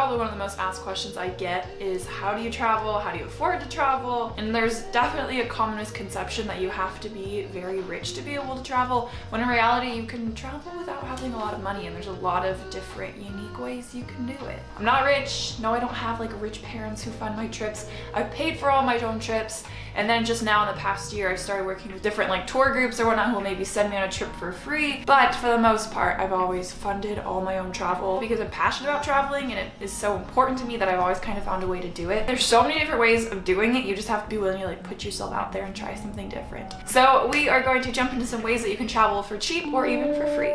probably one of the most asked questions I get is how do you travel? How do you afford to travel? And there's definitely a common misconception that you have to be very rich to be able to travel, when in reality you can travel without having a lot of money, and there's a lot of different unique ways you can do it. I'm not rich. No, I don't have like rich parents who fund my trips. I've paid for all my own trips, and then just now in the past year I started working with different like tour groups or whatnot who will maybe send me on a trip for free. But for the most part, I've always funded all my own travel because I'm passionate about traveling and it is so important to me that I've always kind of found a way to do it. There's so many different ways of doing it. You just have to be willing to like put yourself out there and try something different. So we are going to jump into some ways that you can travel for cheap or even for free.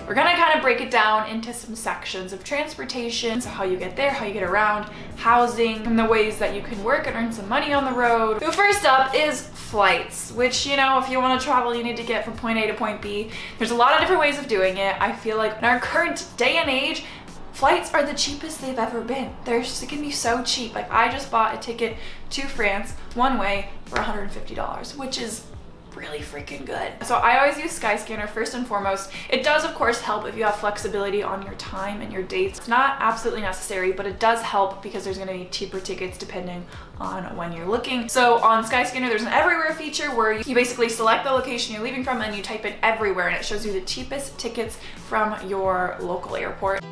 We're gonna kind of break it down into some sections of transportation, so how you get there, how you get around, housing, and the ways that you can work and earn some money on the road. So first up is flights, which, you know, if you want to travel, you need to get from point A to point B. There's a lot of different ways of doing it. I feel like in our current day and age, flights are the cheapest they've ever been. It can be so cheap. Like I just bought a ticket to France one way for $150, which is really freaking good. So I always use Skyscanner first and foremost. It does of course help if you have flexibility on your time and your dates. It's not absolutely necessary, but it does help because there's going to be cheaper tickets depending on when you're looking. So on Skyscanner there's an everywhere feature where you basically select the location you're leaving from and you type in everywhere and it shows you the cheapest tickets from your local airport.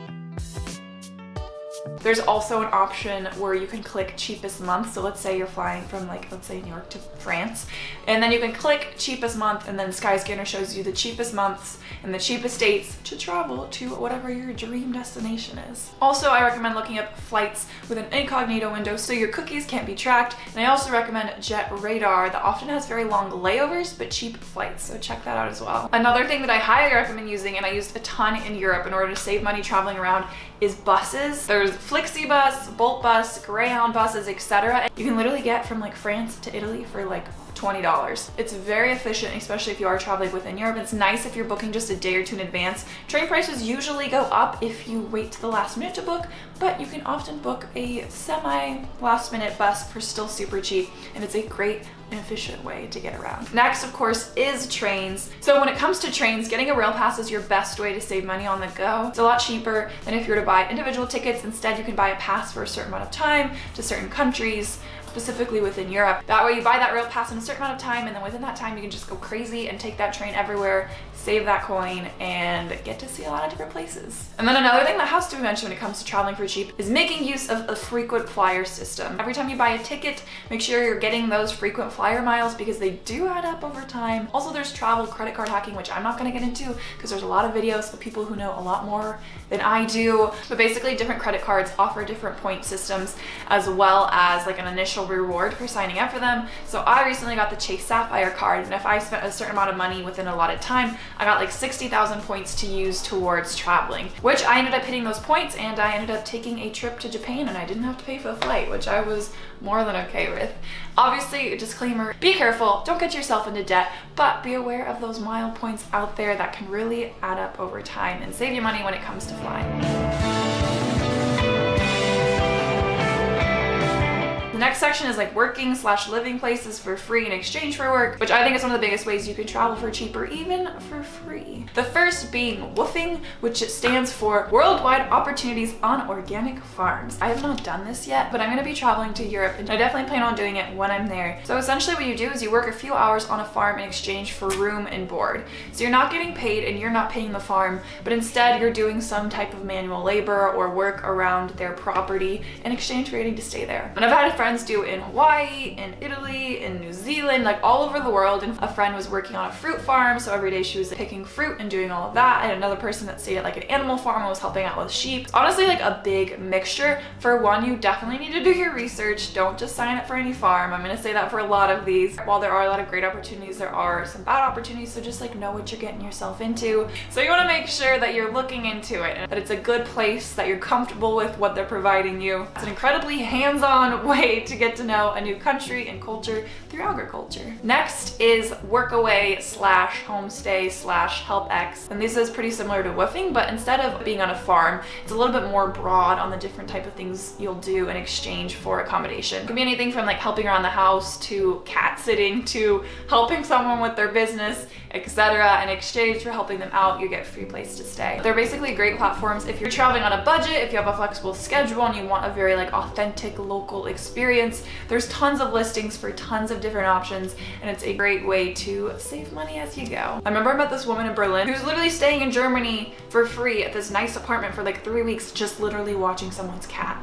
There's also an option where you can click cheapest month. So let's say you're flying from let's say New York to France, and then you can click cheapest month and then Skyscanner shows you the cheapest months and the cheapest dates to travel to whatever your dream destination is. Also, I recommend looking up flights with an incognito window so your cookies can't be tracked. And I also recommend Jet Radar that often has very long layovers but cheap flights. So check that out as well. Another thing that I highly recommend using, and I used a ton in Europe in order to save money traveling around, is buses. There's FlexiBus, Bolt Bus, Greyhound buses, etc. You can literally get from like France to Italy for like $20. It's very efficient, especially if you are traveling within Europe. It's nice if you're booking just a day or two in advance. Train prices usually go up if you wait to the last minute to book, but you can often book a semi last minute bus for still super cheap, and it's a great and efficient way to get around. Next, of course, is trains. So when it comes to trains, getting a rail pass is your best way to save money on the go. It's a lot cheaper than if you were to buy individual tickets. Instead, you can buy a pass for a certain amount of time to certain countries, specifically within Europe. That way you buy that rail pass in a certain amount of time, and then within that time you can just go crazy and take that train everywhere, save that coin, and get to see a lot of different places. And then another thing that has to be mentioned when it comes to traveling for cheap is making use of a frequent flyer system. Every time you buy a ticket, make sure you're getting those frequent flyer miles because they do add up over time. Also, there's travel credit card hacking, which I'm not gonna get into because there's a lot of videos of people who know a lot more than I do. But basically different credit cards offer different point systems as well as like an initial reward for signing up for them. So I recently got the Chase Sapphire card, and if I spent a certain amount of money within a allotted time, I got like 60,000 points to use towards traveling, which I ended up hitting those points, and I ended up taking a trip to Japan and I didn't have to pay for the flight, which I was more than okay with. Obviously, a disclaimer, be careful, don't get yourself into debt, but be aware of those mile points out there that can really add up over time and save you money when it comes to flying. The next section is like working / living places for free in exchange for work, which I think is one of the biggest ways you can travel for cheap or even for free. The first being WWOOFing, which stands for Worldwide Opportunities on Organic Farms. I have not done this yet, but I'm gonna be traveling to Europe and I definitely plan on doing it when I'm there. So essentially what you do is you work a few hours on a farm in exchange for room and board. So you're not getting paid and you're not paying the farm, but instead you're doing some type of manual labor or work around their property in exchange for getting to stay there. And I've had friends do in Hawaii, in Italy, in New Zealand, like all over the world. And a friend was working on a fruit farm, so every day she was picking fruit and doing all of that. And another person that stayed at like an animal farm and was helping out with sheep. It's honestly like a big mixture. For one, you definitely need to do your research. Don't just sign up for any farm. I'm gonna say that for a lot of these. While there are a lot of great opportunities, there are some bad opportunities, so just like know what you're getting yourself into. So you want to make sure that you're looking into it and that it's a good place, that you're comfortable with what they're providing you. It's an incredibly hands-on way way to get to know a new country and culture through agriculture. Next is workaway / homestay / help-ex. And this is pretty similar to woofing, but instead of being on a farm, it's a little bit more broad on the different type of things you'll do in exchange for accommodation. It can be anything from like helping around the house to cat sitting to helping someone with their business, etc. In exchange for helping them out, you get a free place to stay. They're basically great platforms if you're traveling on a budget, if you have a flexible schedule and you want a very like authentic local experience. There's tons of listings for tons of different options, and it's a great way to save money as you go. I remember I met this woman in Berlin who's literally staying in Germany for free at this nice apartment for like 3 weeks, just literally watching someone's cat.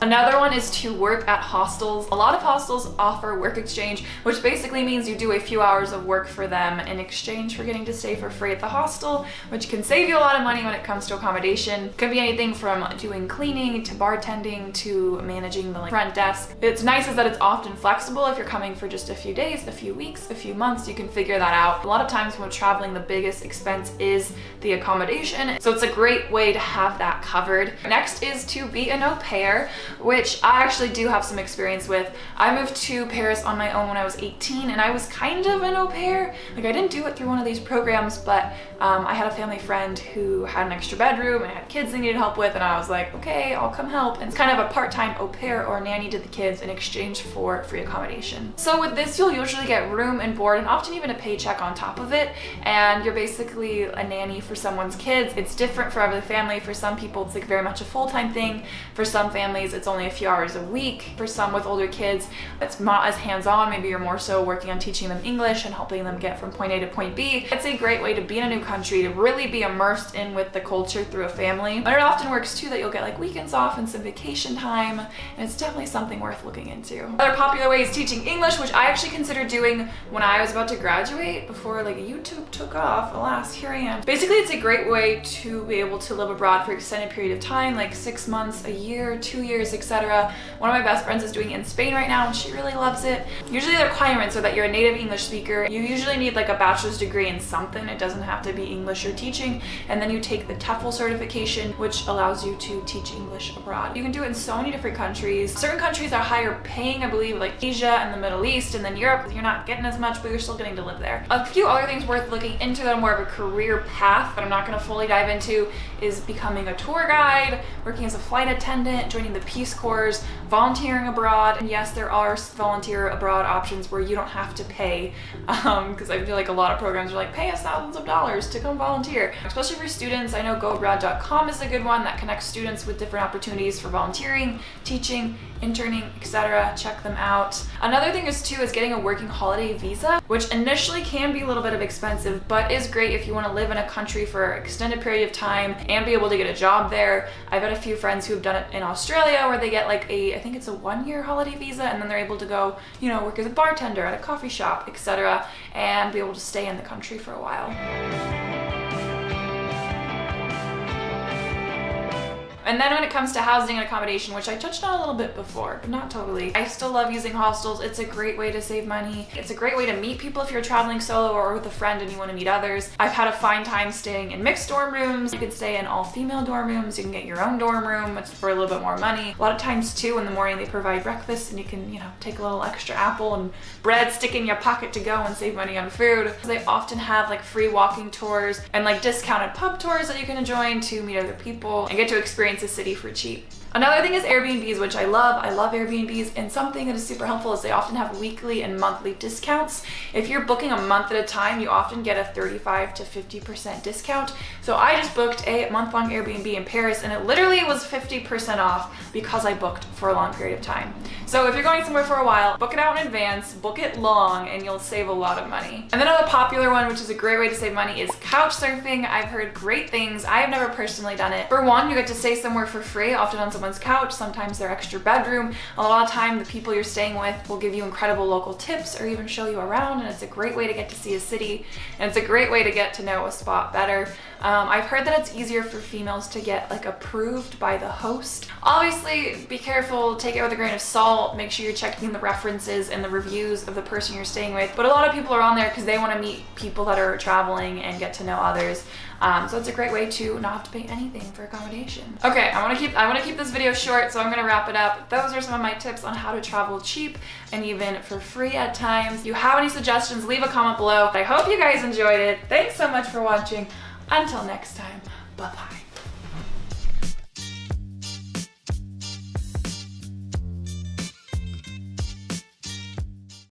Another one is to work at hostels. A lot of hostels offer work exchange, which basically means you do a few hours of work for them in exchange for getting to stay for free at the hostel, which can save you a lot of money when it comes to accommodation. It can be anything from doing cleaning to bartending to managing the front desk. It's nice is that it's often flexible. If you're coming for just a few days, a few weeks, a few months, you can figure that out. A lot of times when traveling, the biggest expense is the accommodation, so it's a great way to have that covered. Next is to be an au pair, which I actually do have some experience with. I moved to Paris on my own when I was 18, and I was kind of an au pair. Like, I didn't do it through one of these programs, but I had a family friend who had an extra bedroom and had kids they needed help with, and I was like, okay, I'll come help. And it's kind of a part-time au pair or nanny to the kids in exchange for free accommodation. So with this, you'll usually get room and board and often even a paycheck on top of it, and you're basically a nanny for someone's kids. It's different for every family. For some people, it's like very much a full-time thing. For some families, it's only a few hours a week. For some with older kids, it's not as hands-on. Maybe you're more so working on teaching them English and helping them get from point A to point B. It's a great way to be in a new country, to really be immersed in with the culture through a family. And it often works too that you'll get like weekends off and some vacation time, and it's definitely something worth looking into. Another popular way is teaching English, which I actually considered doing when I was about to graduate, before like YouTube took off. Alas, here I am. Basically, it's a great way to be able to live abroad for an extended period of time, like 6 months, a year, 2 years, etc. One of my best friends is doing it in Spain right now, and she really loves it. Usually the requirements are that you're a native English speaker. You usually need like a bachelor's degree in something. It doesn't have to be English or teaching. And then you take the TOEFL certification, which allows you to teach English abroad. You can do it in so many different countries. Certain countries are higher paying, I believe, like Asia and the Middle East, and then Europe, you're not getting as much, but you're still getting to live there. A few other things worth looking into that are more of a career path that I'm not going to fully dive into is becoming a tour guide, working as a flight attendant, joining the Peace Corps, volunteering abroad. And yes, there are volunteer abroad options where you don't have to pay, because I feel like a lot of programs are like, pay us thousands of dollars to come volunteer. Especially for students, I know goabroad.com is a good one that connects students with different opportunities for volunteering, teaching, interning, etc. Check them out. Another thing is getting a working holiday visa, which initially can be a little bit of expensive, but is great if you want to live in a country for an extended period of time and be able to get a job there. I've had a few friends who have done it in Australia where they get like I think it's a 1-year holiday visa, and then they're able to go, you know, work as a bartender at a coffee shop, etc., and be able to stay in the country for a while. And then when it comes to housing and accommodation, which I touched on a little bit before, but not totally, I still love using hostels. It's a great way to save money. It's a great way to meet people if you're traveling solo or with a friend and you want to meet others. I've had a fine time staying in mixed dorm rooms. You can stay in all female dorm rooms. You can get your own dorm room, which is for a little bit more money. A lot of times too, in the morning they provide breakfast, and you can, you know, take a little extra apple and bread, stick in your pocket to go and save money on food. They often have like free walking tours and like discounted pub tours that you can join to meet other people and get to experience the city for cheap. Another thing is Airbnbs, which I love. I love Airbnbs, and something that is super helpful is they often have weekly and monthly discounts. If you're booking a month at a time, you often get a 35 to 50% discount. So I just booked a month-long Airbnb in Paris, and it literally was 50% off because I booked for a long period of time. So if you're going somewhere for a while, book it out in advance, book it long, and you'll save a lot of money. And then another popular one, which is a great way to save money, is couch surfing. I've heard great things. I have never personally done it. For one, you get to stay somewhere for free, often on someone's couch, sometimes their extra bedroom. A lot of time the people you're staying with will give you incredible local tips or even show you around, and it's a great way to get to see a city, and it's a great way to get to know a spot better. I've heard that it's easier for females to get like approved by the host. Obviously, be careful, take it with a grain of salt, make sure you're checking the references and the reviews of the person you're staying with. But a lot of people are on there because they want to meet people that are traveling and get to know others. So it's a great way to not have to pay anything for accommodation. Okay, I want to keep this video short, so I'm gonna wrap it up. Those are some of my tips on how to travel cheap and even for free at times. If you have any suggestions, leave a comment below. I hope you guys enjoyed it. Thanks so much for watching. Until next time, bye-bye.